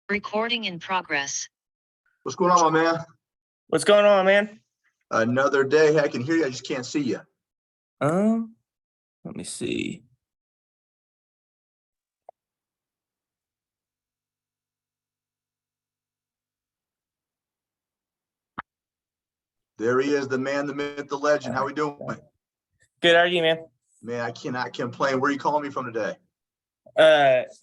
Recording in progress. What's going on, my man? What's going on, man? Another day. Hey, I can hear you. I just can't see you. Let me see. There he is, the man, the myth, the legend. How we doing? Good, how are you, man? Man, I cannot complain. Where are you calling me from today?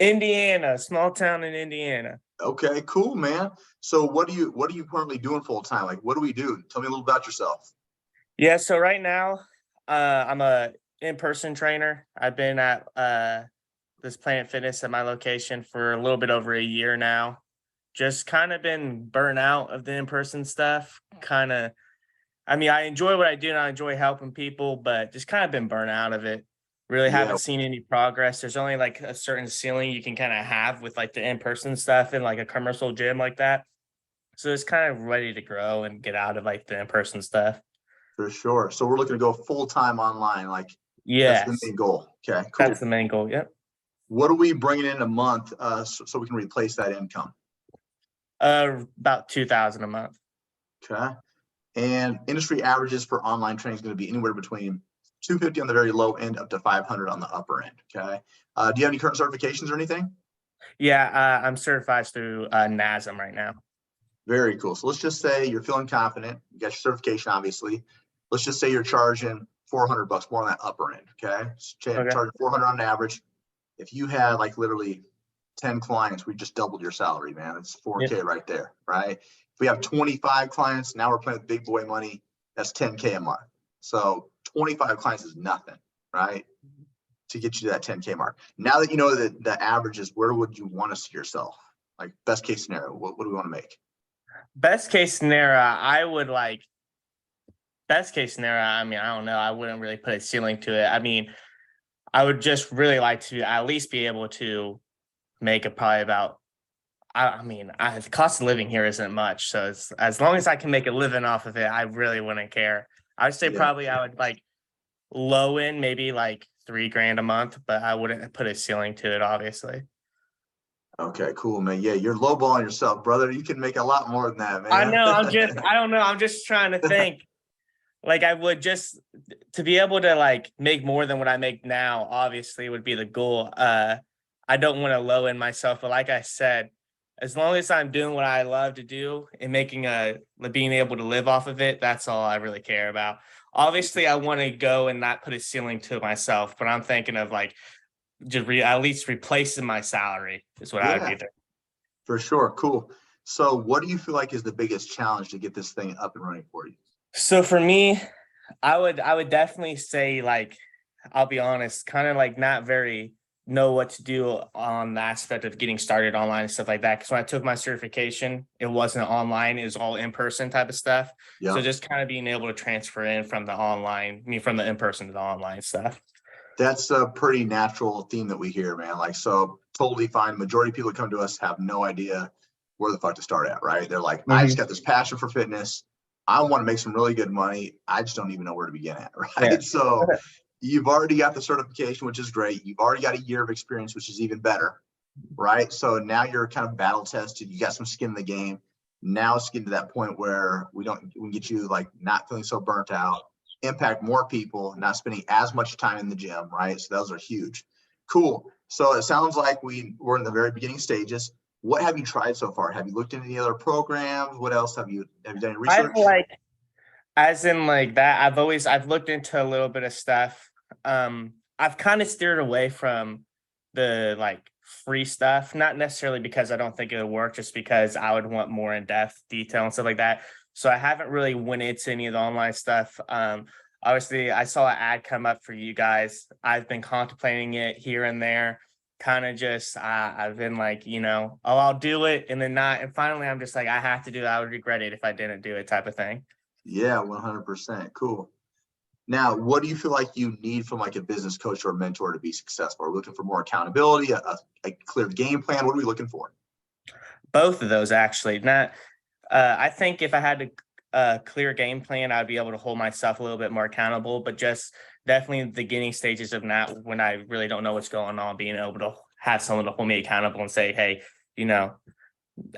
Indiana, small town in Indiana. Okay, cool, man. So what are you currently doing full time? Like, what do we do? Tell me a little about yourself. Yeah, so right now, I'm a in-person trainer. I've been at this Planet Fitness at my location for a little bit over a year now. Just kind of been burnt out of the in-person stuff. I enjoy what I do and I enjoy helping people, but just kind of been burnt out of it. Really haven't seen any progress. There's only like a certain ceiling you can kind of have with like the in-person stuff in like a commercial gym like that. So it's kind of ready to grow and get out of like the in-person stuff. For sure. So we're looking to go full time online. Like, Yes, that's the main goal. Okay, cool. that's the main goal. Yep. What are we bringing in a month so we can replace that income? About 2,000 a month. Okay. And industry averages for online training is going to be anywhere between 250 on the very low end up to 500 on the upper end. Okay. Do you have any current certifications or anything? Yeah, I'm certified through NASM right now. Very cool. So let's just say you're feeling confident. You got your certification, obviously. Let's just say you're charging $400 more on that upper end. Okay. Okay. Charging 400 on average. If you had like literally 10 clients, we just doubled your salary, man. It's 4K right there, right? If we have 25 clients, now we're playing with big boy money. That's 10K a month. So 25 clients is nothing, right? To get you to that 10K mark. Now that you know that the average is, where would you want to see yourself? Like best case scenario, what do we want to make? Best case scenario, I don't know. I wouldn't really put a ceiling to it. I would just really like to at least be able to make it probably about, the cost of living here isn't much. So it's, as long as I can make a living off of it, I really wouldn't care. I would say probably I would like low end, maybe like $3,000 a month, but I wouldn't put a ceiling to it, obviously. Okay, cool, man. Yeah, you're lowballing yourself, brother. You can make a lot more than that, man. I know. I don't know. I'm just trying to think. Like I would just to be able to like make more than what I make now, obviously would be the goal. I don't want to low end myself, but like I said, as long as I'm doing what I love to do and being able to live off of it, that's all I really care about. Obviously, I want to go and not put a ceiling to myself, but I'm thinking of like just at least replacing my salary is what I would be thinking. For sure. Cool. So what do you feel like is the biggest challenge to get this thing up and running for you? So for me, I would definitely say, like, I'll be honest, kind of like not very know what to do on the aspect of getting started online and stuff like that. Because when I took my certification, it wasn't online; it was all in person type of stuff. So just kind of being able to transfer in from from the in person to the online stuff. That's a pretty natural theme that we hear, man. Like, so totally fine. Majority of people that come to us have no idea where the fuck to start at, right? They're like, I just got this passion for fitness. I want to make some really good money. I just don't even know where to begin at, right? Yeah. So you've already got the certification, which is great. You've already got a year of experience, which is even better, right? So now you're kind of battle tested. You got some skin in the game. Now it's getting to that point where we can get you like not feeling so burnt out, impact more people, not spending as much time in the gym, right? So those are huge. Cool. So it sounds like we're in the very beginning stages. What have you tried so far? Have you looked into any other programs? What else have you done any research? I've looked into a little bit of stuff. I've kind of steered away from the like free stuff, not necessarily because I don't think it would work, just because I would want more in-depth detail and stuff like that. So I haven't really went into any of the online stuff. Obviously I saw an ad come up for you guys. I've been contemplating it here and there. Kind of just I've been like, I'll do it and then not, and finally I'm just like, I have to do it. I would regret it if I didn't do it, type of thing. Yeah, 100%. Cool. Now, what do you feel like you need from like a business coach or a mentor to be successful? Are we looking for more accountability, a clear game plan? What are we looking for? Both of those, actually. I think if I had a clear game plan, I'd be able to hold myself a little bit more accountable, but just definitely the beginning stages of that, when I really don't know what's going on, being able to have someone to hold me accountable and say, hey,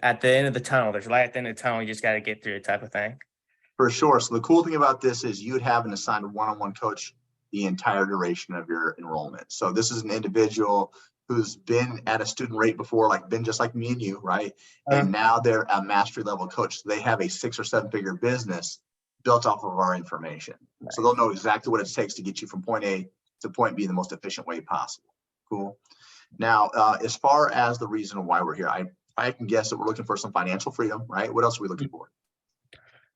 at the end of the tunnel. There's light at the end of the tunnel. You just got to get through it, type of thing. For sure. So the cool thing about this is you'd have an assigned one-on-one coach the entire duration of your enrollment. So this is an individual who's been at a student rate before, like been just like me and you, right? And now they're a mastery level coach. So they have a 6 or 7 figure business built off of our information. So they'll know exactly what it takes to get you from point A to point B in the most efficient way possible. Cool. Now, as far as the reason why we're here, I can guess that we're looking for some financial freedom, right? What else are we looking for?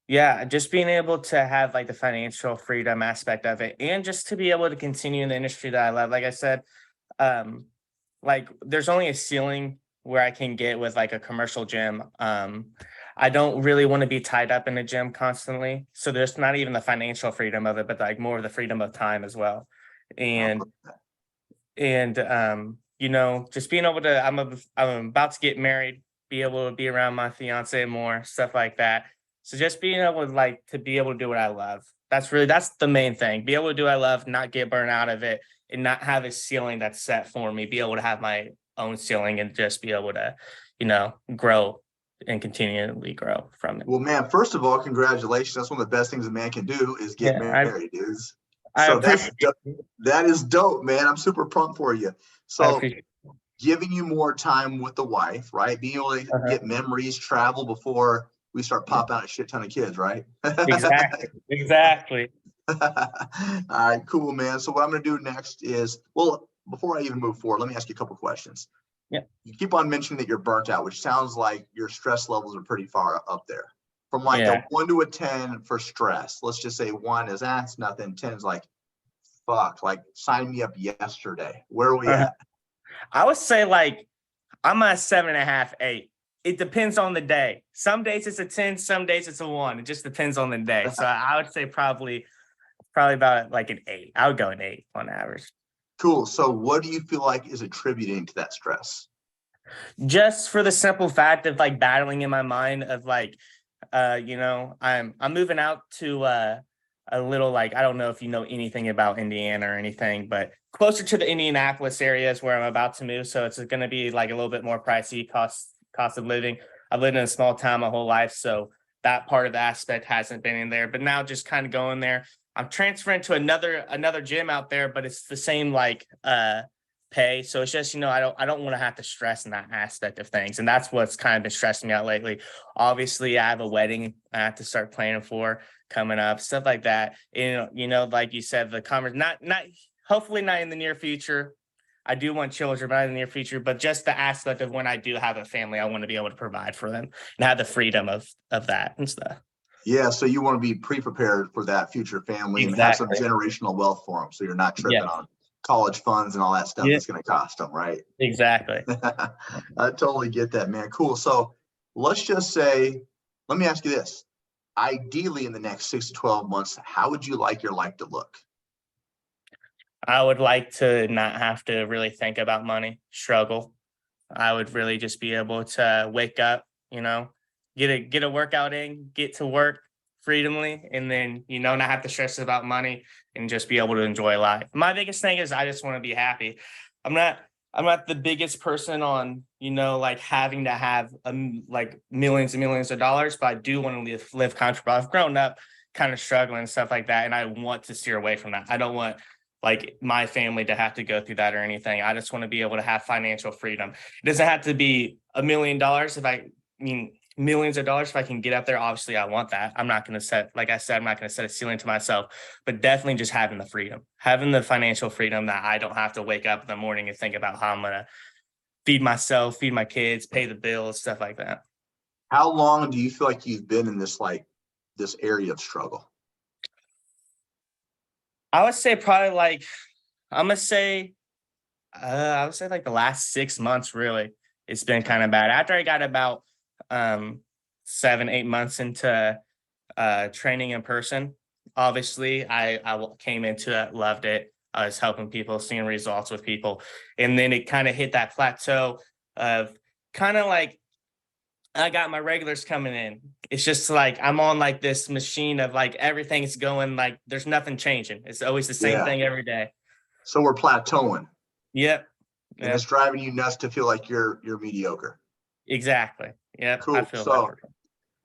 Yeah, just being able to have like the financial freedom aspect of it, and just to be able to continue in the industry that I love. Like I said, like there's only a ceiling where I can get with like a commercial gym. I don't really want to be tied up in a gym constantly. So there's not even the financial freedom of it, but like more of the freedom of time as well. And you know, just being able to, I'm about to get married, be able to be around my fiance more, stuff like that. So just being able to like to be able to do what I love. That's the main thing. Be able to do what I love, not get burned out of it, and not have a ceiling that's set for me. Be able to have my own ceiling and just be able to, you know, grow and continually grow from it. Well, man, first of all, congratulations. That's one of the best things a man can do is get married, dudes. So that is dope, man. I'm super pumped for you. So giving you more time with the wife, right? Being able to get memories, travel before we start popping out a shit ton of kids, right? Exactly. All right, cool, man. So what I'm going to do next is, well, before I even move forward, let me ask you a couple questions. Yeah. You keep on mentioning that you're burnt out, which sounds like your stress levels are pretty far up there. From like a 1 to a 10 for stress, let's just say 1 is it's nothing. 10 is like, fuck, like sign me up yesterday. Where are we at? I would say like I'm at 7.5, 8. It depends on the day. Some days it's a 10, some days it's a 1. It just depends on the day. So I would say probably about like an 8. I would go an 8 on average. Cool. So what do you feel like is attributing to that stress? Just for the simple fact of like battling in my mind of like, you know, I'm moving out to a little, like, I don't know if you know anything about Indiana or anything, but closer to the Indianapolis area is where I'm about to move. So it's going to be like a little bit more pricey cost of living. I've lived in a small town my whole life, so that part of the aspect hasn't been in there. But now just kind of going there. I'm transferring to another gym out there, but it's the same like pay. So it's just, you know, I don't want to have to stress in that aspect of things. And that's what's kind of been stressing me out lately. Obviously, I have a wedding I have to start planning for coming up, stuff like that. You know, like you said, the conference, not hopefully not in the near future. I do want children, but not in the near future. But just the aspect of when I do have a family, I want to be able to provide for them and have the freedom of that and stuff. Yeah, so you want to be pre-prepared for that future family and have some generational wealth for them, so you're not tripping on college funds and all that stuff that's going to cost them, right? Exactly. I totally get that, man. Cool. So let's just say, let me ask you this. Ideally, in the next 6 to 12 months, how would you like your life to look? I would like to not have to really think about money, struggle. I would really just be able to wake up, you know, get a workout in, get to work freedomly, and then, you know, not have to stress about money and just be able to enjoy life. My biggest thing is I just want to be happy. I'm not the biggest person on, you know, like having to have like millions and millions of dollars, but I do want to live comfortable. I've grown up kind of struggling and stuff like that, and I want to steer away from that. I don't want like my family to have to go through that or anything. I just want to be able to have financial freedom. It doesn't have to be $1 million. Millions of dollars, if I can get up there, obviously I want that. I'm not going to set, like I said, I'm not going to set a ceiling to myself, but definitely just having the freedom, having the financial freedom that I don't have to wake up in the morning and think about how I'm going to feed myself, feed my kids, pay the bills, stuff like that. How long do you feel like you've been in this area of struggle? I would say probably like, I would say like the last 6 months, really. It's been kind of bad. After I got about 7-8 months into training in person, obviously I came into it, loved it. I was helping people, seeing results with people. And then it kind of hit that plateau of kind of like, I got my regulars coming in. It's just like I'm on like this machine of like everything is going, like there's nothing changing. It's always the same thing every day. So we're plateauing. Yep. And it's driving you nuts to feel like you're mediocre. Exactly. Yep, I Cool. feel So better.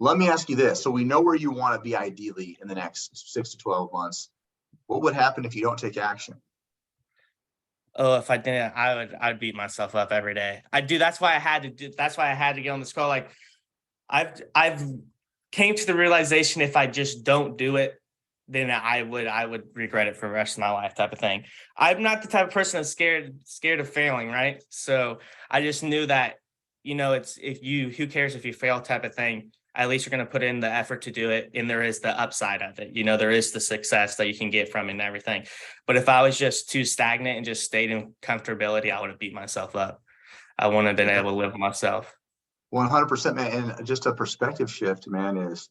let me ask you this. So we know where you want to be ideally in the next 6 to 12 months. What would happen if you don't take action? Oh, if I didn't, I'd beat myself up every day. I do. That's why I had to do. That's why I had to get on this call. Like I've came to the realization if I just don't do it, then I would regret it for the rest of my life, type of thing. I'm not the type of person that's scared of failing, right? So I just knew that, it's if you who cares if you fail type of thing. At least you're going to put in the effort to do it, and there is the upside of it. There is the success that you can get from it and everything. But if I was just too stagnant and just stayed in comfortability, I would have beat myself up. I wouldn't have been able to live with myself. 100%, man. And just a perspective shift, man, is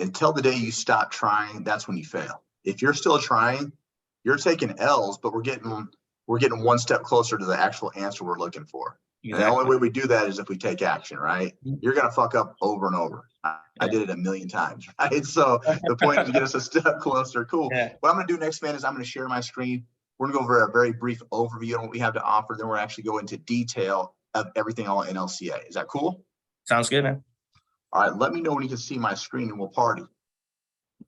until the day you stop trying, that's when you fail. If you're still trying, you're taking L's, but we're getting one step closer to the actual answer we're looking for. And the only way we do that is if we take action, right? You're going to fuck up over and over. I did it a million times, right? So the point is to get us a step closer. Cool. Yeah. What I'm going to do next, man, is I'm going to share my screen. We're going to go over a very brief overview on what we have to offer. Then we're actually go into detail of everything all NLCA. Is that cool? Sounds good, man. All right. Let me know when you can see my screen and we'll party.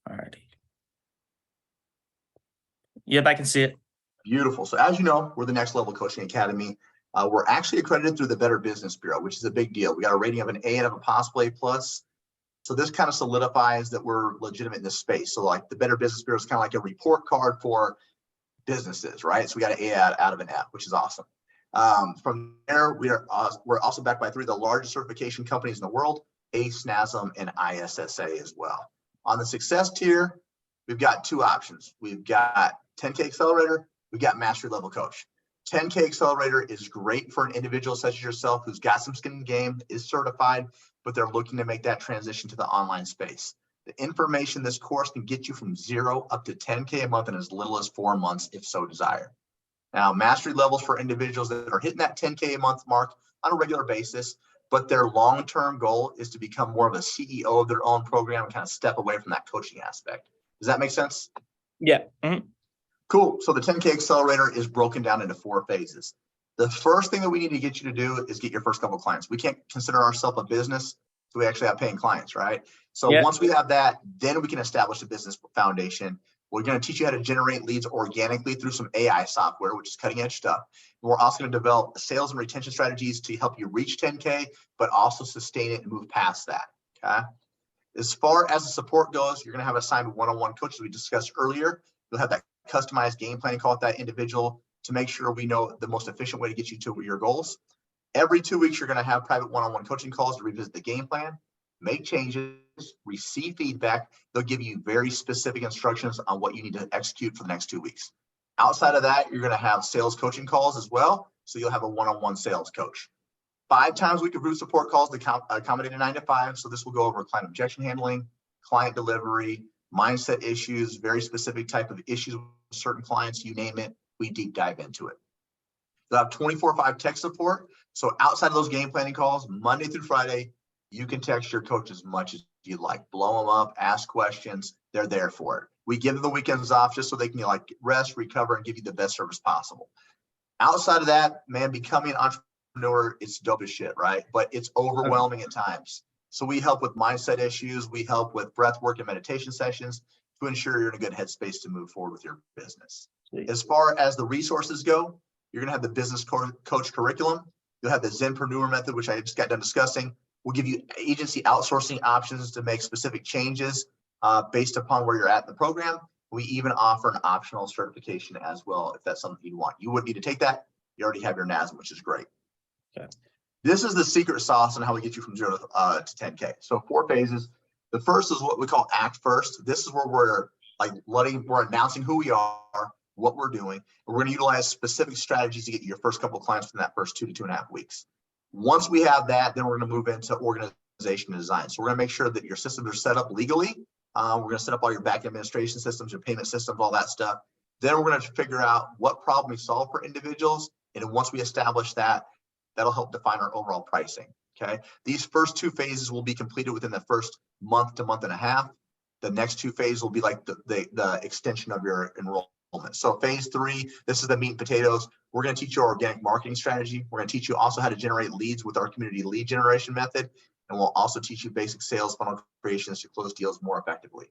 All righty. Yep, I can see it. Beautiful. So as you know, we're the Next Level Coaching Academy. We're actually accredited through the Better Business Bureau, which is a big deal. We got a rating of an A out of a possible A plus. So this kind of solidifies that we're legitimate in this space. So like the Better Business Bureau is kind of like a report card for businesses, right? So we got an A out of an F, which is awesome. From there, we're also backed by 3 of the largest certification companies in the world, ACE, NASM, and ISSA as well. On the success tier, we've got 2 options. We've got 10K Accelerator, we've got Mastery Level Coach. 10K Accelerator is great for an individual such as yourself who's got some skin in the game, is certified, but they're looking to make that transition to the online space. The information this course can get you from 0 up to 10K a month in as little as 4 months, if so desired. Now, mastery levels for individuals that are hitting that 10K a month mark on a regular basis, but their long-term goal is to become more of a CEO of their own program and kind of step away from that coaching aspect. Does that make sense? Yeah. Mm-hmm. Cool. So the 10K Accelerator is broken down into 4 phases. The first thing that we need to get you to do is get your first couple of clients. We can't consider ourselves a business, so we actually have paying clients, right? So once we have that, then we can establish a business foundation. We're going to teach you how to generate leads organically through some AI software, which is cutting edge stuff. And we're also going to develop sales and retention strategies to help you reach 10K, but also sustain it and move past that. Okay. As far as the support goes, you're going to have assigned one-on-one coaches we discussed earlier. You'll have that customized game plan call with that individual to make sure we know the most efficient way to get you to your goals. Every 2 weeks, you're going to have private one-on-one coaching calls to revisit the game plan, make changes, receive feedback. They'll give you very specific instructions on what you need to execute for the next 2 weeks. Outside of that, you're going to have sales coaching calls as well. So you'll have a one-on-one sales coach. 5 times a week of group support calls to accommodate a 9 to 5. So this will go over client objection handling, client delivery, mindset issues, very specific type of issues with certain clients, you name it, we deep dive into it. You'll have 24/5 tech support. So outside of those game planning calls, Monday through Friday, you can text your coach as much as you like. Blow them up, ask questions. They're there for it. We give them the weekends off just so they can rest, recover, and give you the best service possible. Outside of that, man, becoming an entrepreneur, it's dope as shit, right? But it's overwhelming at times. So we help with mindset issues. We help with breath work and meditation sessions to ensure you're in a good headspace to move forward with your business. As far as the resources go, you're going to have the business coach curriculum. You'll have the Zenpreneur method, which I just got done discussing. We'll give you agency outsourcing options to make specific changes based upon where you're at in the program. We even offer an optional certification as well, if that's something you want. You wouldn't need to take that. You already have your NASM, which is great. Okay. This is the secret sauce on how we get you from 0 to 10K. So 4 phases. The first is what we call Act First. This is where we're announcing who we are, what we're doing. And we're going to utilize specific strategies to get your first couple of clients from that first 2 to 2.5 weeks. Once we have that, then we're going to move into organization and design. So we're going to make sure that your systems are set up legally. We're going to set up all your back administration systems, your payment systems, all that stuff. Then we're going to figure out what problem we solve for individuals. And once we establish that, that'll help define our overall pricing. Okay. These first 2 phases will be completed within the first month to month and a half. The next 2 phases will be like the extension of your enrollment. So phase 3, this is the meat and potatoes. We're going to teach you our organic marketing strategy. We're going to teach you also how to generate leads with our community lead generation method. And we'll also teach you basic sales funnel creations to close deals more effectively.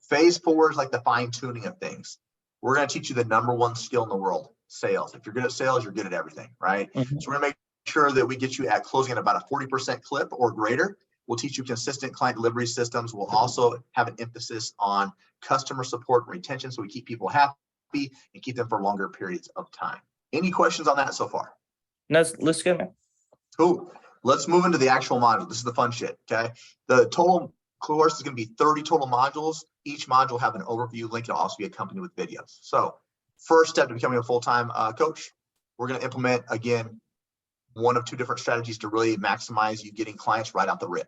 Phase 4 is like the fine tuning of things. We're going to teach you the number one skill in the world, sales. If you're good at sales, you're good at everything, right? So we're going to make sure that we get you at closing at about a 40% clip or greater. We'll teach you consistent client delivery systems. We'll also have an emphasis on customer support and retention, so we keep people happy and keep them for longer periods of time. Any questions on that so far? No, let's go, man. Cool. Let's move into the actual module. This is the fun shit, okay? The total course is going to be 30 total modules. Each module will have an overview link. It'll also be accompanied with videos. So first step to becoming a full-time coach, we're going to implement, again, one of two different strategies to really maximize you getting clients right out the rip.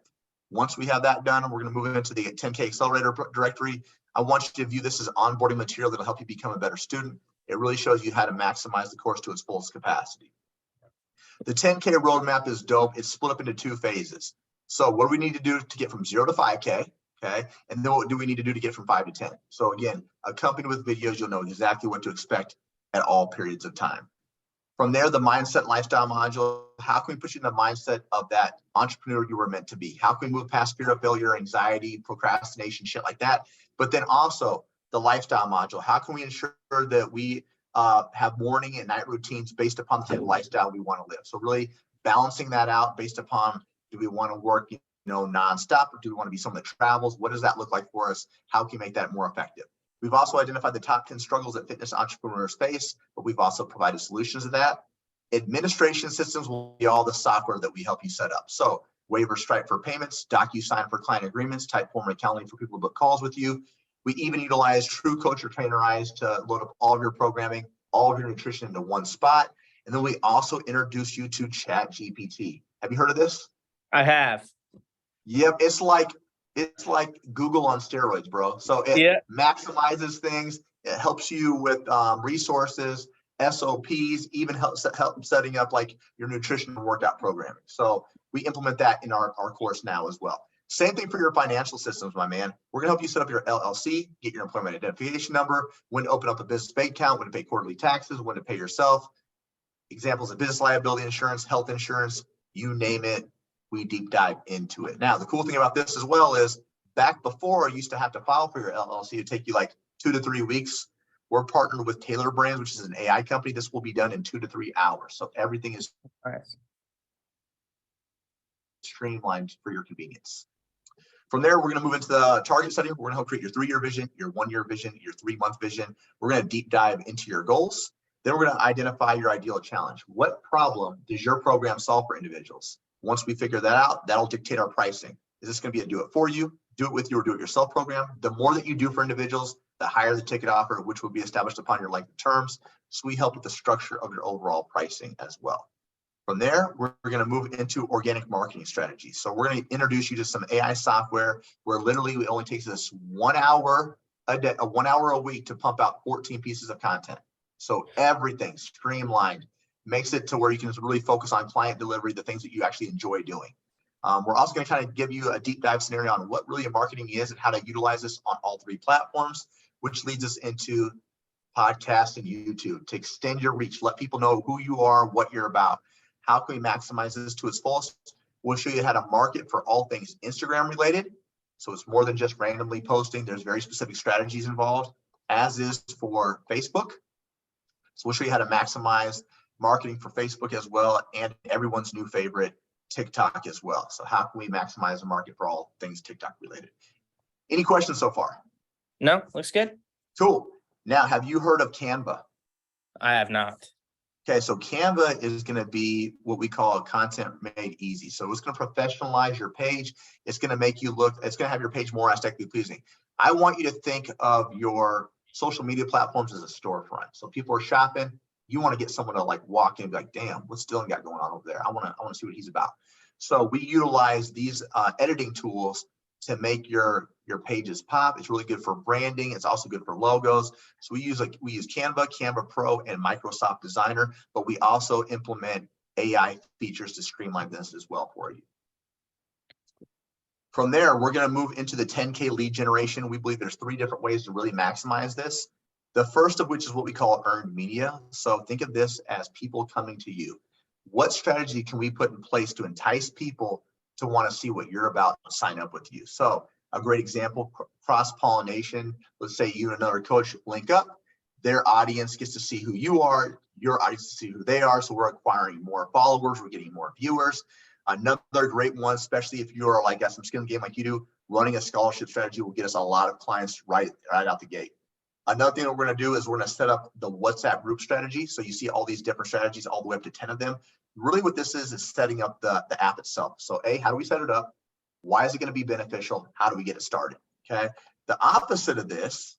Once we have that done, we're going to move into the 10K Accelerator directory. I want you to view this as onboarding material that'll help you become a better student. It really shows you how to maximize the course to its fullest capacity. The 10K roadmap is dope. It's split up into 2 phases. So what do we need to do to get from 0 to 5K? Okay. And then what do we need to do to get from 5 to 10? So again, accompanied with videos, you'll know exactly what to expect at all periods of time. From there, the mindset lifestyle module, how can we put you in the mindset of that entrepreneur you were meant to be? How can we move past fear of failure, anxiety, procrastination, shit like that? But then also the lifestyle module, how can we ensure that we have morning and night routines based upon the type of lifestyle we want to live? So really balancing that out based upon, do we want to work, nonstop, or do we want to be someone that travels? What does that look like for us? How can we make that more effective? We've also identified the top 10 struggles that fitness entrepreneurs face, but we've also provided solutions to that. Administration systems will be all the software that we help you set up. So Waiver, Stripe for payments, DocuSign for client agreements, Typeform accounting for people to book calls with you. We even utilize TrueCoach or Trainerize to load up all of your programming, all of your nutrition into one spot. And then we also introduce you to ChatGPT. Have you heard of this? I have. Yep, it's like Google on steroids, bro. So it maximizes things. It helps you with resources, SOPs, even help setting up like your nutrition and workout programming. So we implement that in our course now as well. Same thing for your financial systems, my man. We're gonna help you set up your LLC, get your employment identification number, when to open up a business bank account, when to pay quarterly taxes, when to pay yourself. Examples of business liability insurance, health insurance, you name it. We deep dive into it. Now, the cool thing about this as well is back before you used to have to file for your LLC. It'd take you like 2 to 3 weeks. We're partnered with Taylor Brands, which is an AI company. This will be done in 2 to 3 hours. So everything is streamlined for your convenience. From there, we're going to move into the target setting. We're going to help create your 3-year vision, your 1-year vision, your 3-month vision. We're going to deep dive into your goals. Then we're going to identify your ideal challenge. What problem does your program solve for individuals? Once we figure that out, that'll dictate our pricing. Is this going to be a do it for you, do it with you, or do it yourself program? The more that you do for individuals, the higher the ticket offer, which will be established upon your length of terms. So we help with the structure of your overall pricing as well. From there, we're going to move into organic marketing strategies. So we're going to introduce you to some AI software where literally it only takes us 1 hour a day, 1 hour a week to pump out 14 pieces of content. So everything streamlined, makes it to where you can really focus on client delivery, the things that you actually enjoy doing. We're also going to kind of give you a deep dive scenario on what really a marketing is and how to utilize this on all 3 platforms, which leads us into podcast and YouTube to extend your reach, let people know who you are, what you're about. How can we maximize this to its fullest? We'll show you how to market for all things Instagram related. So it's more than just randomly posting. There's very specific strategies involved, as is for Facebook. So we'll show you how to maximize marketing for Facebook as well, and everyone's new favorite, TikTok as well. So how can we maximize the market for all things TikTok related? Any questions so far? No, looks good. Cool. Now, have you heard of Canva? I have not. Okay, so Canva is going to be what we call a content made easy. So it's going to professionalize your page. It's going to make you look, it's going to have your page more aesthetically pleasing. I want you to think of your social media platforms as a storefront. So people are shopping. You want to get someone to like walk in and be like, damn, what's Dylan got going on over there? I want to see what he's about. So we utilize these editing tools to make your pages pop. It's really good for branding. It's also good for logos. So we use Canva, Canva Pro, and Microsoft Designer, but we also implement AI features to streamline this as well for you. From there, we're going to move into the 10K lead generation. We believe there's 3 different ways to really maximize this. The first of which is what we call earned media. So think of this as people coming to you. What strategy can we put in place to entice people to want to see what you're about to sign up with you. So a great example, cross-pollination. Let's say you and another coach link up. Their audience gets to see who you are. Your audience to see who they are. So we're acquiring more followers. We're getting more viewers. Another great one, especially if you're like got some skin in the game like you do, running a scholarship strategy will get us a lot of clients right out the gate. Another thing that we're going to do is we're going to set up the WhatsApp group strategy. So you see all these different strategies, all the way up to 10 of them. Really what this is setting up the app itself. So A, how do we set it up? Why is it going to be beneficial? How do we get it started? Okay. The opposite of this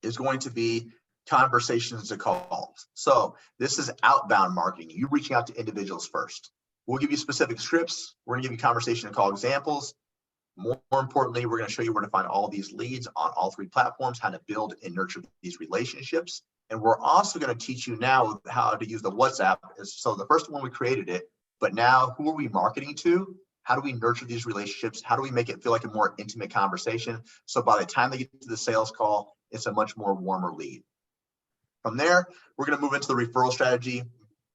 is going to be conversations to calls. So this is outbound marketing. You reaching out to individuals first. We'll give you specific scripts. We're going to give you conversation and call examples. More importantly, we're going to show you where to find all these leads on all 3 platforms, how to build and nurture these relationships. And we're also going to teach you now how to use the WhatsApp. So the first one we created it, but now who are we marketing to? How do we nurture these relationships? How do we make it feel like a more intimate conversation? So by the time they get to the sales call, it's a much more warmer lead. From there, we're going to move into the referral strategy.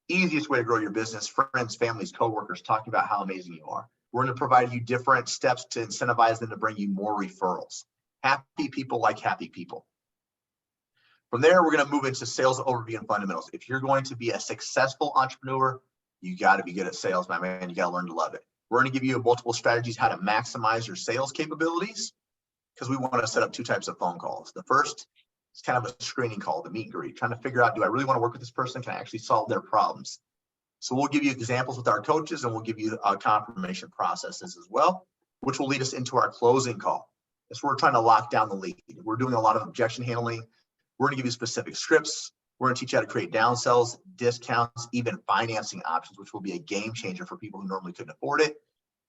Easiest way to grow your business, friends, families, coworkers, talking about how amazing you are. We're going to provide you different steps to incentivize them to bring you more referrals. Happy people like happy people. From there, we're going to move into sales overview and fundamentals. If you're going to be a successful entrepreneur, you got to be good at sales, my man. You got to learn to love it. We're going to give you multiple strategies how to maximize your sales capabilities, because we want to set up 2 types of phone calls. The first is kind of a screening call, the meet and greet, trying to figure out, do I really want to work with this person? Can I actually solve their problems? So we'll give you examples with our coaches, and we'll give you confirmation processes as well, which will lead us into our closing call. That's where we're trying to lock down the lead. We're doing a lot of objection handling. We're going to give you specific scripts. We're going to teach you how to create downsells, discounts, even financing options, which will be a game changer for people who normally couldn't afford it.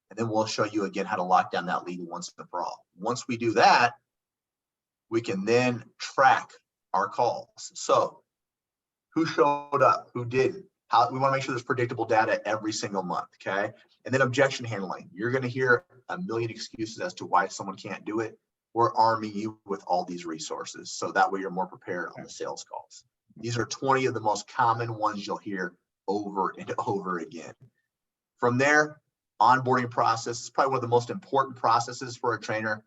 And then we'll show you again how to lock down that lead once and for all. Once we do that, we can then track our calls. So who showed up, who didn't? We want to make sure there's predictable data every single month, okay? And then objection handling. You're going to hear a million excuses as to why someone can't do it. We're arming you with all these resources, so that way you're more prepared on the sales calls. These are 20 of the most common ones you'll hear over and over again. From there, onboarding process is probably one of the most important processes for a trainer.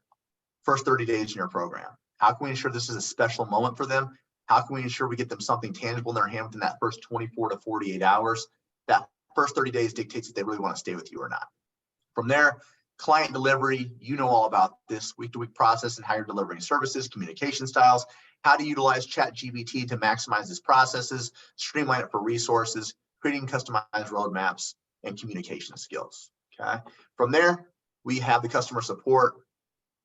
First 30 days in your program. How can we ensure this is a special moment for them? How can we ensure we get them something tangible in their hand within that first 24 to 48 hours? That first 30 days dictates if they really want to stay with you or not. From there, client delivery, you know all about this week-to-week process and how you're delivering services, communication styles, how to utilize ChatGPT to maximize these processes, streamline it for resources, creating customized roadmaps, and communication skills, okay? From there, we have the customer support.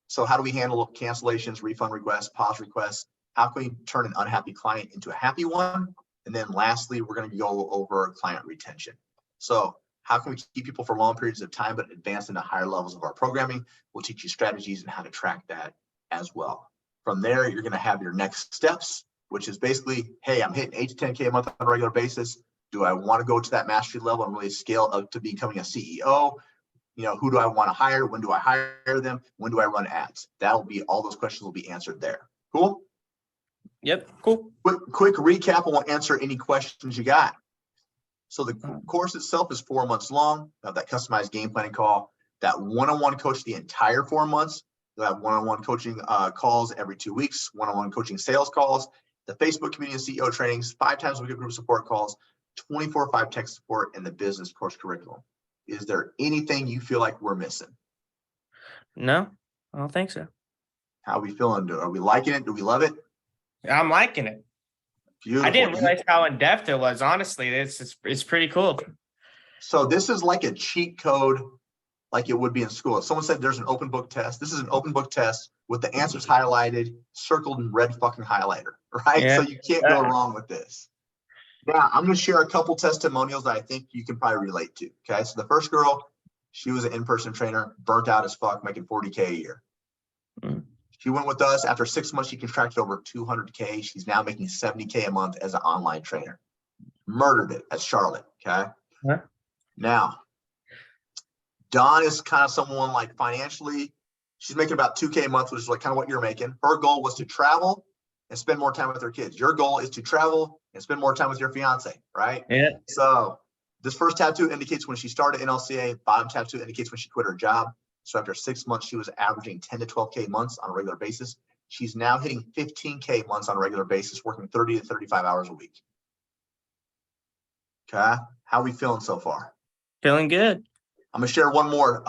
So how do we handle cancellations, refund requests, pause requests? How can we turn an unhappy client into a happy one? And then lastly, we're going to go over client retention. So how can we keep people for long periods of time, but advance into higher levels of our programming? We'll teach you strategies and how to track that as well. From there, you're going to have your next steps, which is basically, hey, I'm hitting 8 to 10K a month on a regular basis. Do I want to go to that mastery level and really scale up to becoming a CEO? You know, who do I want to hire? When do I hire them? When do I run ads? That'll be, all those questions will be answered there. Cool? Yep, cool. Quick recap. I won't answer any questions you got. So the course itself is 4 months long. We'll have that customized game planning call, that one-on-one coach the entire 4 months. We'll have one-on-one coaching calls every 2 weeks, one-on-one coaching sales calls, the Facebook community and CEO trainings, 5 times a week group support calls, 24/5 tech support, and the business course curriculum. Is there anything you feel like we're missing? No, I don't think so. How are we feeling? Are we liking it? Do we love it? I'm liking it. Beautiful. I didn't realize how in depth it was. Honestly, it's pretty cool. So this is like a cheat code, like it would be in school. If someone said there's an open book test, this is an open book test with the answers highlighted, circled in red fucking highlighter, right? Yeah. So you can't go wrong with this. Now, I'm going to share a couple testimonials that I think you can probably relate to. Okay. So the first girl, she was an in-person trainer, burnt out as fuck, making 40K a year. Mm. She went with us. After 6 months, she contracted over 200K. She's now making 70K a month as an online trainer. Murdered it at Charlotte. Okay. Yeah. Now, Dawn is kind of someone like financially, she's making about 2K a month, which is like kind of what you're making. Her goal was to travel and spend more time with her kids. Your goal is to travel and spend more time with your fiance, right? Yeah. So This first tattoo indicates when she started NLCA. Bottom tattoo indicates when she quit her job. So after 6 months, she was averaging 10 to 12K months on a regular basis. She's now hitting 15K months on a regular basis, working 30 to 35 hours a week. Okay, how are we feeling so far? Feeling good. I'm gonna share one more.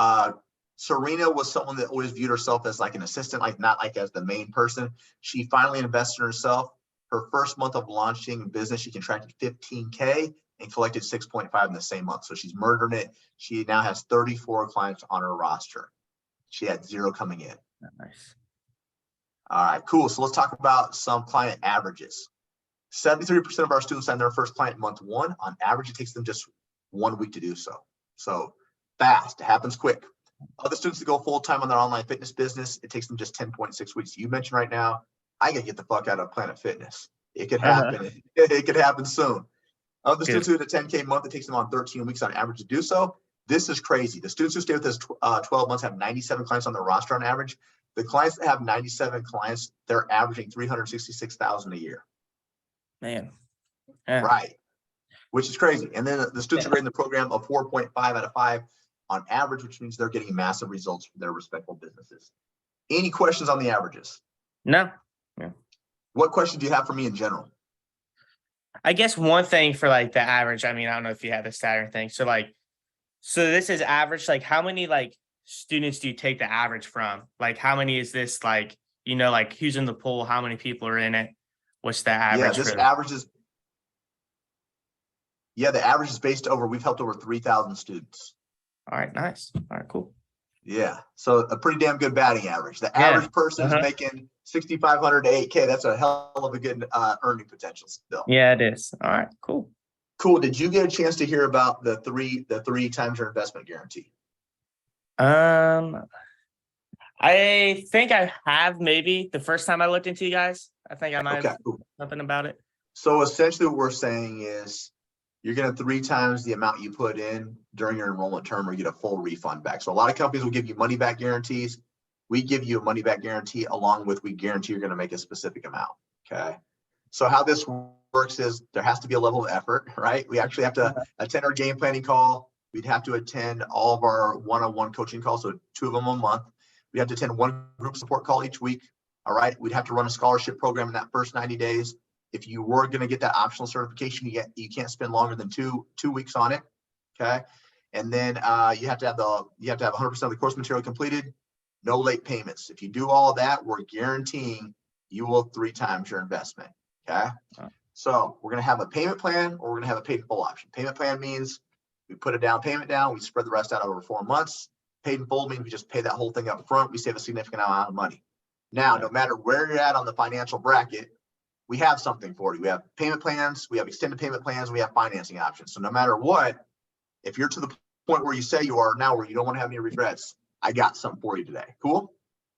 Serena was someone that always viewed herself as like an assistant, like not like as the main person. She finally invested in herself. Her first month of launching business, she contracted 15K and collected 6.5 in the same month. So she's murdering it. She now has 34 clients on her roster. She had 0 coming in. Nice. All right, cool. So let's talk about some client averages. 73% of our students sign their first client month 1. On average, it takes them just 1 week to do so. So fast, it happens quick. Other students that go full-time on their online fitness business, it takes them just 10.6 weeks. You mentioned right now, I gotta get the fuck out of Planet Fitness. It could happen. It could happen soon. Other students who hit a 10K month, it takes them on 13 weeks on average to do so. This is crazy. The students who stay with us 12 months have 97 clients on their roster on average. The clients that have 97 clients, they're averaging 366,000 a year. Man. Yeah. Right. Which is crazy. And then the students are grading the program a 4.5 out of 5 on average, which means they're getting massive results from their respectful businesses. Any questions on the averages? No. Yeah. What questions do you have for me in general? I guess one thing for like the average, I mean, I don't know if you have the stat or thing. So this is average, like how many like students do you take the average from? Like how many is this like, like who's in the pool? How many people are in it? What's the average? Yeah, the average is based over, we've helped over 3,000 students. All right, nice. All right, cool. Yeah, so a pretty damn good batting average. The average person is making 6,500 to 8K. That's a hell of a good earning potential still. Yeah, it is. All right, cool. Cool. Did you get a chance to hear about the three times your investment guarantee? I think I have maybe the first time I looked into you guys. I think I might have something about it. So essentially what we're saying is you're going to 3 times the amount you put in during your enrollment term or you get a full refund back. So a lot of companies will give you money back guarantees. We give you a money back guarantee along with we guarantee you're going to make a specific amount. Okay. So how this works is there has to be a level of effort, right? We actually have to attend our game planning call. We'd have to attend all of our one-on-one coaching calls. So 2 of them a month. We have to attend 1 group support call each week. All right. We'd have to run a scholarship program in that first 90 days. If you were going to get that optional certification, you can't spend longer than two weeks on it. Okay. And then you have to have 100% of the course material completed, no late payments. If you do all of that, we're guaranteeing you will 3 times your investment. Okay. So we're going to have a payment plan or we're going to have a paid in full option. Payment plan means we put a down payment down, we spread the rest out over 4 months. Paid in full means we just pay that whole thing up front. We save a significant amount of money. Now, no matter where you're at on the financial bracket, we have something for you. We have payment plans, we have extended payment plans, we have financing options. So no matter what, if you're to the point where you say you are now, where you don't want to have any regrets, I got something for you today. Cool?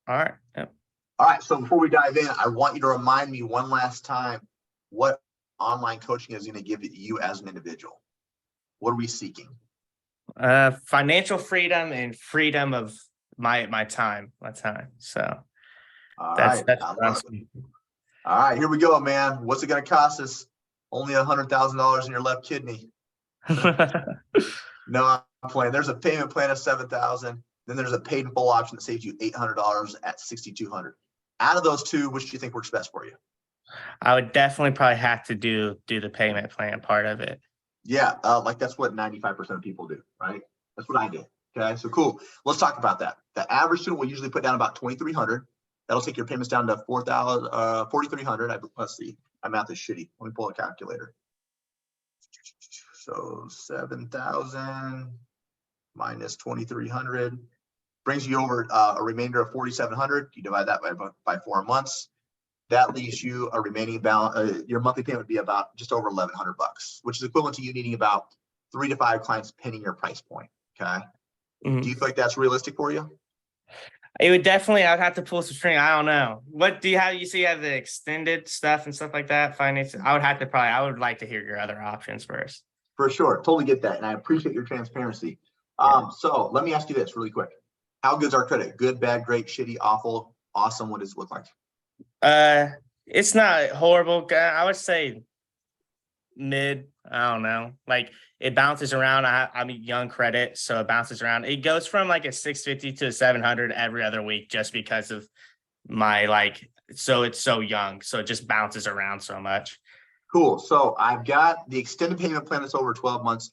All right. Yep. All right. So before we dive in, I want you to remind me one last time what online coaching is going to give you as an individual. What are we seeking? Financial freedom and freedom of my time. So that's all right, here we go, man. What's it going to cost us? Only $100,000 in your left kidney. No, I'm playing. There's a payment plan of $7,000. Then there's a paid in full option that saves you $800 at $6,200. Out of those 2, which do you think works best for you? I would definitely probably have to do the payment plan part of it. Yeah, like that's what 95% of people do, right? That's what I did. Okay, so cool. Let's talk about that. The average student will usually put down about $2,300. That'll take your payments down to $4,300. Let's see. My math is shitty. Let me pull a calculator. So 7,000 minus 2,300 brings you over a remainder of 4,700. You divide that by 4 months. That leaves you a remaining balance. Your monthly payment would be about just over $1,100, which is equivalent to you needing about 3 to 5 clients depending your price point. Okay. Do you feel like that's realistic for you? It would definitely. I'd have to pull some string. I don't know. What do you have? You see, you have the extended stuff and stuff like that. Finance. I would like to hear your other options first. For sure, totally get that, and I appreciate your transparency. So let me ask you this really quick: how good's our credit? Good, bad, great, shitty, awful, awesome? What does it look like? It's not horrible. I would say mid. I don't know. Like it bounces around. I'm a young credit, so it bounces around. It goes from like a 650 to a 700 every other week just because of my like. So it's so young, so it just bounces around so much. Cool. So I've got the extended payment plan that's over 12 months.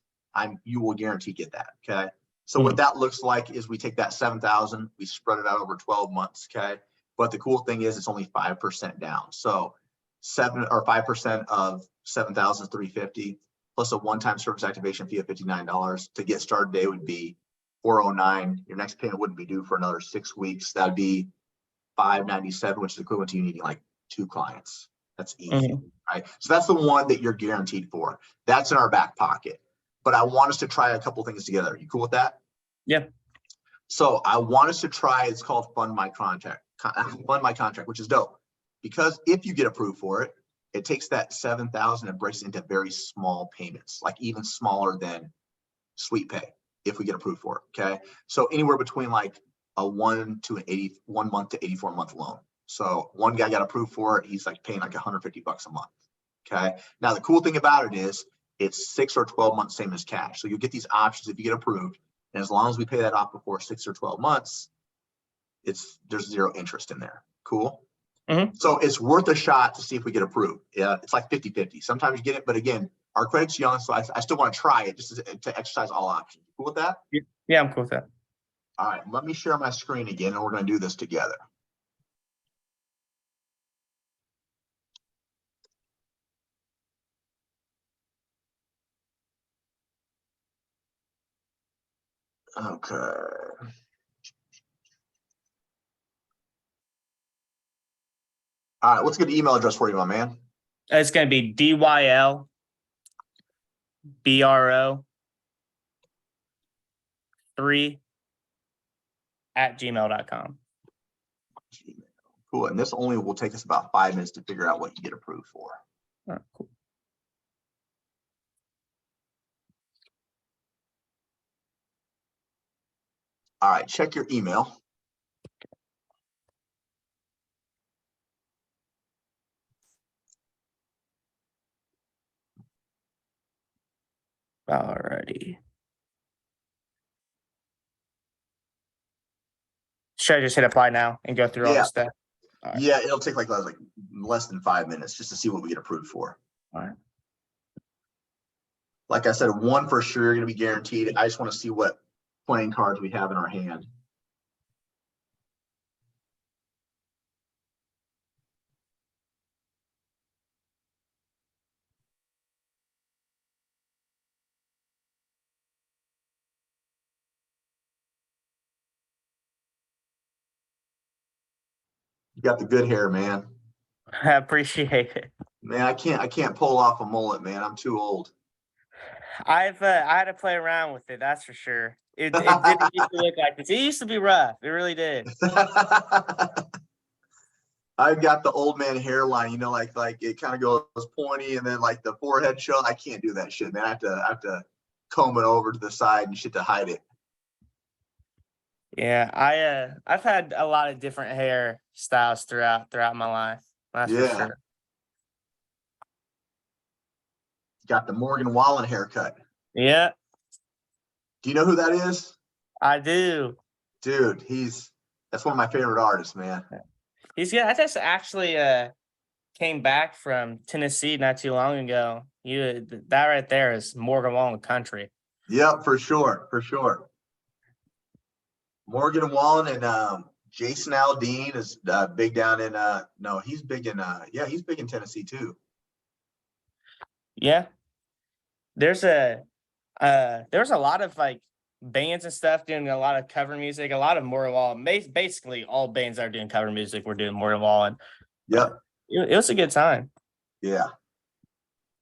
You will guarantee get that. Okay. So what that looks like is we take that 7,000, we spread it out over 12 months. Okay. But the cool thing is it's only 5% down. So 5% of 7,350 plus a one-time service activation fee of $59 to get started day would be 409. Your next payment wouldn't be due for another 6 weeks. That'd be 597, which is equivalent to you needing like 2 clients. That's easy. Right. So that's the one that you're guaranteed for. That's in our back pocket. But I want us to try a couple things together. You cool with that? Yeah. So I want us to try, it's called Fund My Contract, which is dope. Because if you get approved for it, it takes that 7,000 and breaks it into very small payments, like even smaller than Sweet Pay, if we get approved for it. Okay. So anywhere between like a 1 month to 84 month loan. So one guy got approved for it. He's like paying like $150 a month. Okay. Now the cool thing about it is it's 6 or 12 months, same as cash. So you'll get these options if you get approved. And as long as we pay that off before 6 or 12 months, there's 0 interest in there. Cool. So it's worth a shot to see if we get approved. Yeah. It's like 50-50. Sometimes you get it, but again, our credit's young. So I still want to try it just to exercise all options. Cool with that? Yeah, I'm cool with that. All right. Let me share my screen again and we're going to do this together. Okay. All right, what's a good email address for you, my man? It's going to be DYL BRO 3@gmail.com. Cool. And this only will take us about 5 minutes to figure out what you get approved for. All right, cool. All right, check your email. Alrighty. Should I just hit apply now and go through all Yeah. the stuff? All right. Yeah, it'll take like less than 5 minutes just to see what we get approved for. All right. Like I said, one for sure you're going to be guaranteed. I just want to see what playing cards we have in our hand. You got the good hair, man. I appreciate it. Man, I can't pull off a mullet, man. I'm too old. I had to play around with it, that's for sure. It didn't used to look like this. It used to be rough. It really did. I've got the old man hairline, you know, like it kind of goes pointy and then like the forehead show. I can't do that shit, man. I have to comb it over to the side and shit to hide it. Yeah, I've had a lot of different hair styles throughout my life. That's for sure. Got the Morgan Wallen haircut. Yeah. Do you know who that is? I do. Dude, that's one of my favorite artists, man. He's good. I just actually came back from Tennessee not too long ago. That right there is Morgan Wallen country. Yep, for sure. Morgan Wallen and Jason Aldean is big down in he's big in Tennessee too. Yeah. There's a lot of like bands and stuff doing a lot of cover music, a lot of Morgan Wallen. Basically all bands that are doing cover music were doing Morgan Wallen. Yep. It was a good time. Yeah.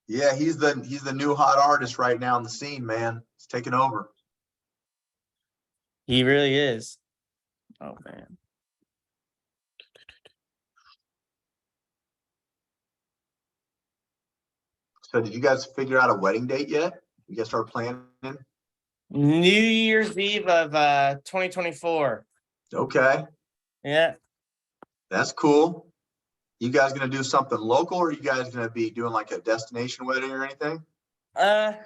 Yeah, he's the new hot artist right now in the scene, man. He's taking over. He really is. Oh man. So did you guys figure out a wedding date yet? You guys start planning? New Year's Eve of 2024. Okay. Yeah. That's cool. You guys gonna do something local, or you guys gonna be doing like a destination wedding or anything?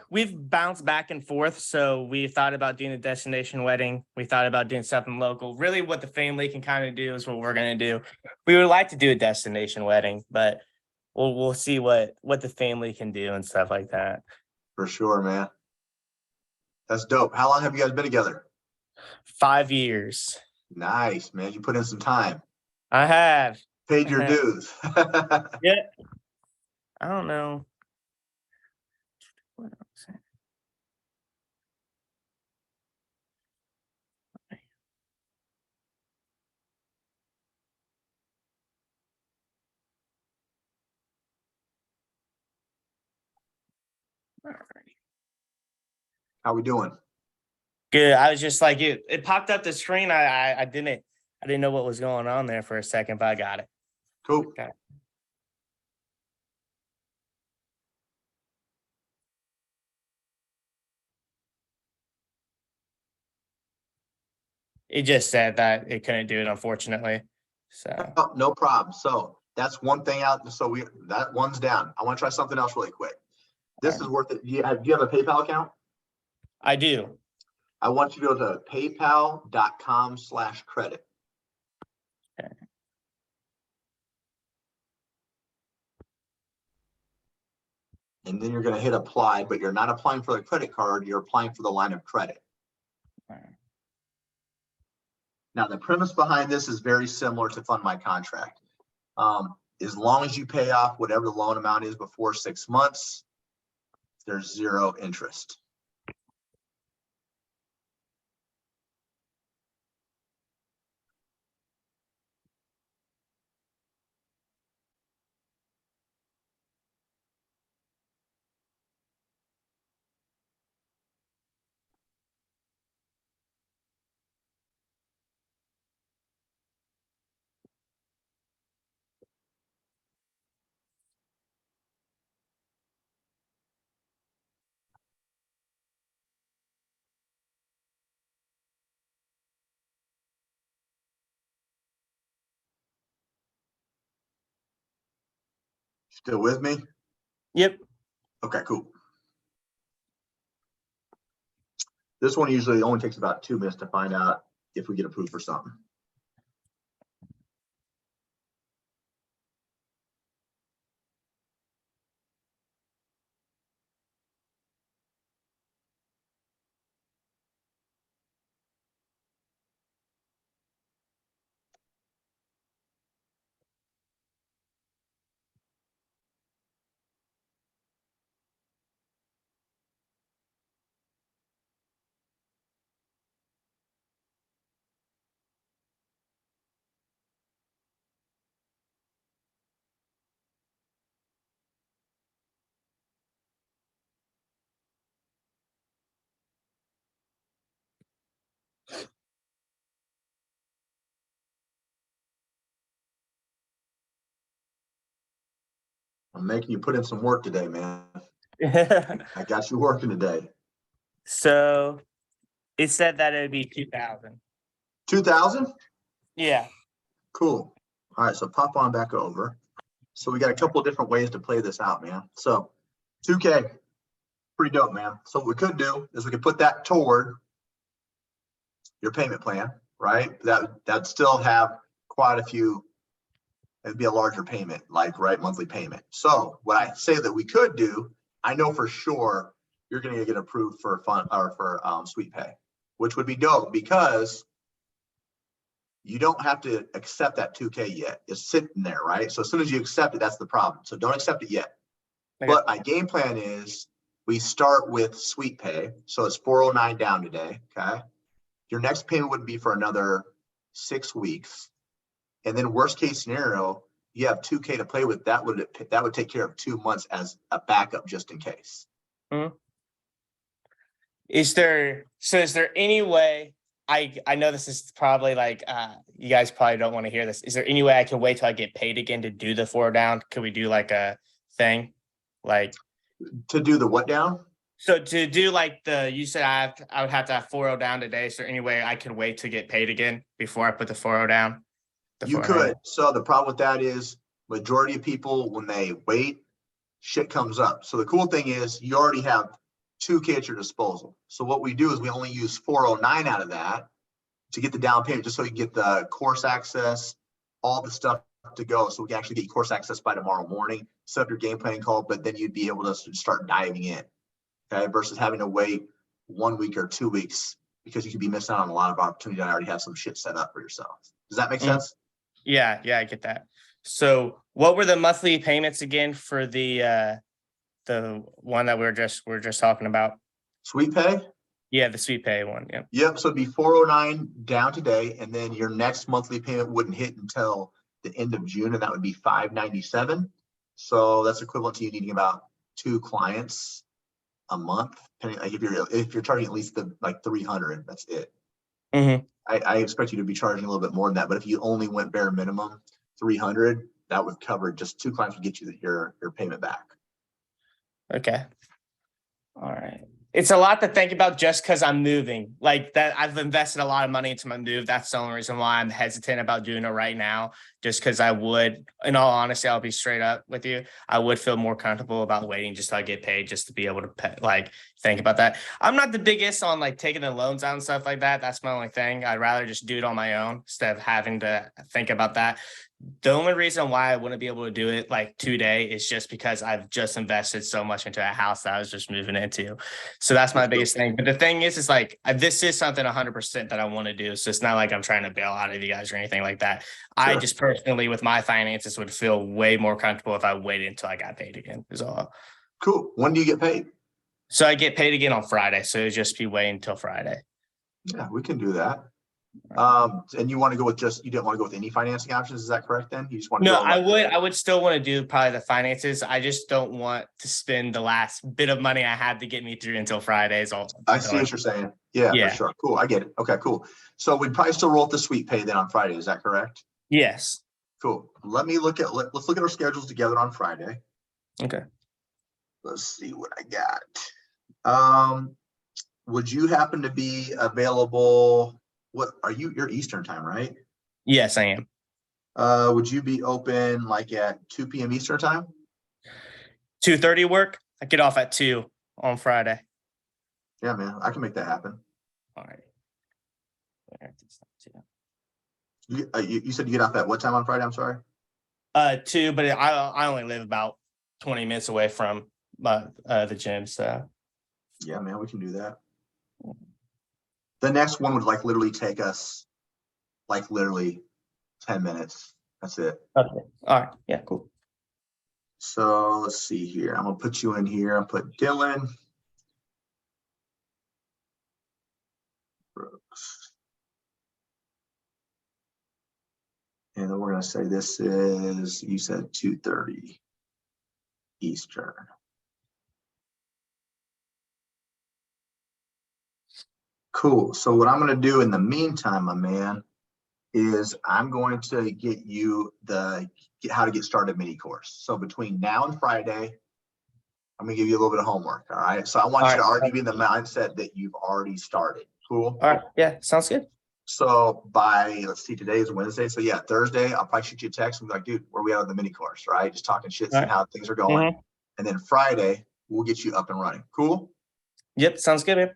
We've bounced back and forth. So we thought about doing a destination wedding. We thought about doing something local. Really, what the family can kind of do is what we're gonna do. We would like to do a destination wedding, but we'll see what the family can do and stuff like that. For sure, man. That's dope. How long have you guys been together? 5 years. Nice, man. You put in some time. I have. Paid your dues. Yeah. I don't know. What else? Alrighty. How we doing? Good. I was just like it popped up the screen. I didn't know what was going on there for a second, but I got it. Cool. Okay. It just said that it couldn't do it, unfortunately. So Oh, no problem. So that's one thing out. So that one's down. I want to try something else really quick. This is worth it. Do you have a PayPal account? I do. I want you to go to paypal.com/credit. Okay. And then you're going to hit apply, but you're not applying for the credit card. You're applying for the line of credit. Alright. Now, the premise behind this is very similar to Fund My Contract. As long as you pay off whatever the loan amount is before 6 months, there's zero interest. Still with me? Yep. Okay, cool. This one usually only takes about 2 minutes to find out if we get approved for something. I'm making you put in some work today, man. I got you working today. So it said that it'd be 2,000. 2,000? Yeah. Cool. All right, so pop on back over. So we got a couple of different ways to play this out, man. So 2K, pretty dope, man. So what we could do is we could put that toward your payment plan, right? That'd still have quite a few. It'd be a larger payment, like monthly payment. So what I say that we could do, I know for sure you're going to get approved for fund or for Sweet Pay, which would be dope because you don't have to accept that 2K yet. It's sitting there, right? So as soon as you accept it, that's the problem. So don't accept it yet. Okay. But my game plan is we start with Sweet Pay. So it's 409 down today. Okay. Your next payment would be for another 6 weeks. And then worst case scenario, you have 2K to play with. That would take care of 2 months as a backup just in case. Mm-hmm. Is there any way I know this is probably like you guys probably don't want to hear this. Is there any way I can wait till I get paid again to do the 4 down? Could we do like a thing? Like to do the what down? So to do like you said I would have to have 4.0 down today. Is there any way I could wait to get paid again before I put the 4.0 down? You could. So the problem with that is majority of people, when they wait, shit comes up. So the cool thing is you already have 2K at your disposal. So what we do is we only use 409 out of that to get the down payment, just so you get the course access, all the stuff to go. So we can actually get course access by tomorrow morning, set up your game planning call, but then you'd be able to start diving in. Okay, versus having to wait 1 week or 2 weeks, because you could be missing out on a lot of opportunity to already have some shit set up for yourself. Does that make sense? Yeah, I get that. So what were the monthly payments again for the one that we're just talking about? Sweet pay? Yeah, the sweet pay one. Yeah. Yep. So it'd be 409 down today, and then your next monthly payment wouldn't hit until the end of June, and that would be 597. So that's equivalent to you needing about 2 clients a month. Depending, like if you're charging at least the like 300, that's it. Mm-hmm. I expect you to be charging a little bit more than that, but if you only went bare minimum 300, that would cover just 2 clients would get you your payment back. Okay. All right. It's a lot to think about just because I'm moving. Like that, I've invested a lot of money into my move. That's the only reason why I'm hesitant about doing it right now. Just because I would, in all honesty, I'll be straight up with you. I would feel more comfortable about waiting just till I get paid, just to be able to pay, like think about that. I'm not the biggest on like taking the loans out and stuff like that. That's my only thing. I'd rather just do it on my own instead of having to think about that. The only reason why I wouldn't be able to do it like today is just because I've just invested so much into a house that I was just moving into. So that's my biggest thing. But the thing is like, this is something 100% that I want to do. So it's not like I'm trying to bail out of you guys or anything like that. Sure. I just personally, with my finances, would feel way more comfortable if I waited until I got paid again is all. Cool. When do you get paid? So I get paid again on Friday. So it'd just be waiting until Friday. Yeah, we can do that. And you want to go with you didn't want to go with any financing options, is that correct then? You just want to I would still want to do probably the finances. I just don't want to spend the last bit of money I had to get me through until Fridays. I see what you're saying. Yeah, for sure. Cool. I get it. Okay, cool. So we'd probably still roll with the sweet pay then on Friday. Is that correct? Yes. Cool. Let's look at our schedules together on Friday. Okay. Let's see what I got. Would you happen to be available? You're Eastern time, right? Yes, I am. Would you be open like at 2 p.m. Eastern time? 2:30 work? I get off at 2 on Friday. Yeah, man, I can make that happen. All right. You said you get off at what time on Friday? I'm sorry. 2, but I only live about 20 minutes away from the gym, so. Yeah, man, we can do that. The next one would like literally take us like literally 10 minutes. That's it. Okay. All right. Yeah, cool. So let's see here. I'm gonna put you in here. I'll put Dylan Brooks. And then we're gonna say this is, you said 2:30 Eastern. Cool. So what I'm going to do in the meantime, my man, is I'm going to get you how to get started mini course. So between now and Friday, I'm going to give you a little bit of homework. All right. So I want you to already be in the mindset that you've already started. Cool. All right. Yeah. Sounds good. So let's see, today is Wednesday. So yeah, Thursday, I'll probably shoot you a text and be like, dude, where are we at on the mini course? Right. Just talking shit, seeing how things are going. Mm-hmm. And then Friday, we'll get you up and running. Cool. Yep. Sounds good, man.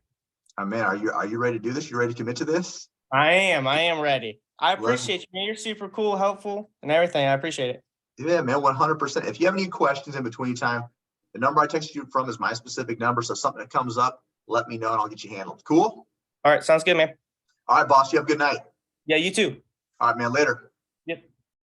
Man, are you ready to do this? You ready to commit to this? I am ready. I appreciate you, man. You're super cool, helpful, and everything. I appreciate it. Yeah, man, 100%. If you have any questions in between time, the number I texted you from is my specific number. So if something that comes up, let me know and I'll get you handled. Cool? All right, sounds good, man. All right, boss. You have a good night. Yeah, you too. All right, man. Later.